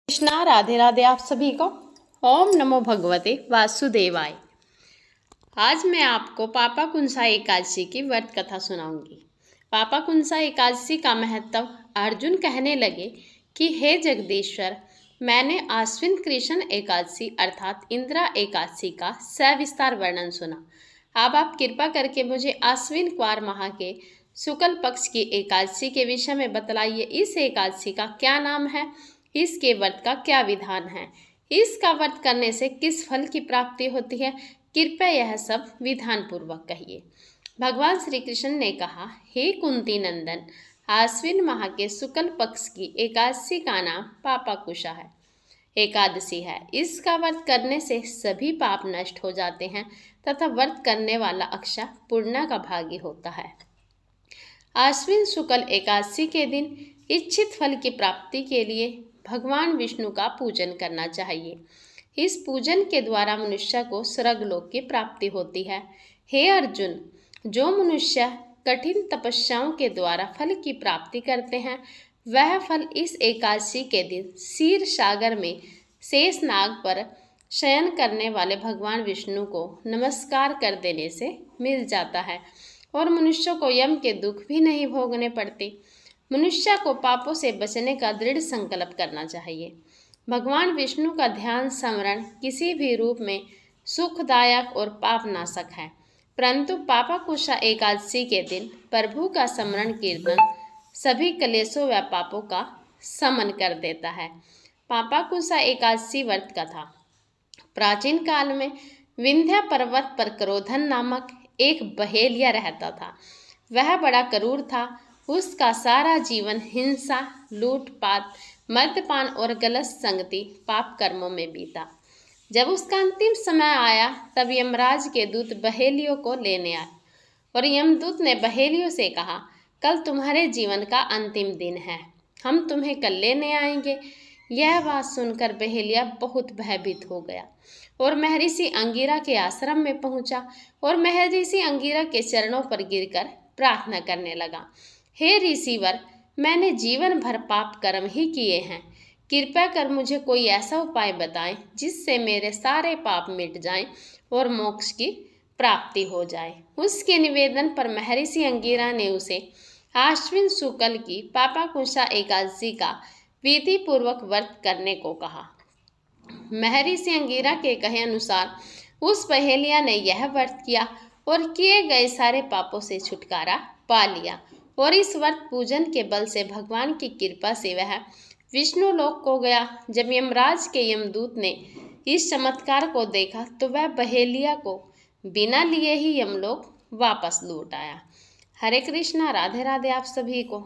कृष्णा, राधे राधे आप सभी को। ओम नमो भगवते वासुदेवाय। आज मैं आपको पापा कुंसा एकादशी की व्रत कथा सुनाऊंगी। पापा कुंसा एकादशी का महत्व। अर्जुन कहने लगे कि हे जगदीश्वर, मैंने आश्विन कृष्ण एकादशी अर्थात इंदिरा एकादशी का सविस्तार वर्णन सुना। अब आप कृपा करके मुझे आश्विन क्वार माह के शुक्ल पक्ष की एकादशी के विषय में बतलाइए। इस एकादशी का क्या नाम है, इसके व्रत का क्या विधान है, इसका व्रत करने से किस फल की प्राप्ति होती है, कृपया यह सब विधान पूर्वक कहिए। भगवान श्री कृष्ण ने कहा, हे कुंती नंदन, आश्विन माह के शुक्ल पक्ष की एकादशी का नाम पापा कुशा है एकादशी है। इसका व्रत करने से सभी पाप नष्ट हो जाते हैं तथा व्रत करने वाला अक्षय पूर्णा का भागी होता है। आश्विन शुक्ल एकादशी के दिन इच्छित फल की प्राप्ति के लिए भगवान विष्णु का पूजन करना चाहिए। इस पूजन के द्वारा मनुष्य को स्वर्गलोक की प्राप्ति होती है। हे अर्जुन, जो मनुष्य कठिन तपस्याओं के द्वारा फल की प्राप्ति करते हैं, वह फल इस एकादशी के दिन क्षीर सागर में शेष नाग पर शयन करने वाले भगवान विष्णु को नमस्कार कर देने से मिल जाता है और मनुष्य को यम के दुख भी नहीं भोगने पड़ते। मनुष्य को पापों से बचने का दृढ़ संकल्प करना चाहिए। भगवान विष्णु का ध्यान स्मरण किसी भी रूप में सुखदायक और पापनाशक है, परंतु पापा कुशा एकादशी के दिन प्रभु का स्मरण कीर्तन सभी क्लेशों व पापों का शमन कर देता है। पापा कुशा एकादशी व्रत कथा। प्राचीन काल में विंध्य पर्वत पर क्रोधन नामक एक बहेलिया रहता था। वह बड़ा क्रूर था। उसका सारा जीवन हिंसा, लूटपाट, मद्यपान और गलत संगति पाप कर्मों में बीता। जब उसका अंतिम समय आया तब यमराज के दूत बहेलियों को लेने आए और यमदूत ने बहेलियों से कहा, कल तुम्हारे जीवन का अंतिम दिन है, हम तुम्हें कल लेने आएंगे। यह बात सुनकर बहेलिया बहुत भयभीत हो गया और महर्षि अंगिरा के आश्रम में पहुंचा और महर्षि अंगिरा के चरणों पर गिरकर प्रार्थना करने लगा, हे ऋषिवर, मैंने जीवन भर पाप कर्म ही किए हैं। कृपया कर मुझे कोई ऐसा उपाय बताएं जिससे मेरे सारे पाप मिट जाएं और मोक्ष की प्राप्ति हो जाए। उसके निवेदन पर महर्षि अंगिरा ने उसे आश्विन शुक्ल की पापा कुशा एकादशी का विधि पूर्वक व्रत करने को कहा। महर्षि अंगिरा के कहे अनुसार उस पहेलिया ने यह व्रत किया और किए गए सारे पापों से छुटकारा पा लिया और इस व्रत पूजन के बल से भगवान की कृपा से वह विष्णु लोक को गया। जब यमराज के यमदूत ने इस चमत्कार को देखा तो वह बहेलिया को बिना लिए ही यमलोक वापस लौट आया। हरे कृष्णा, राधे राधे आप सभी को।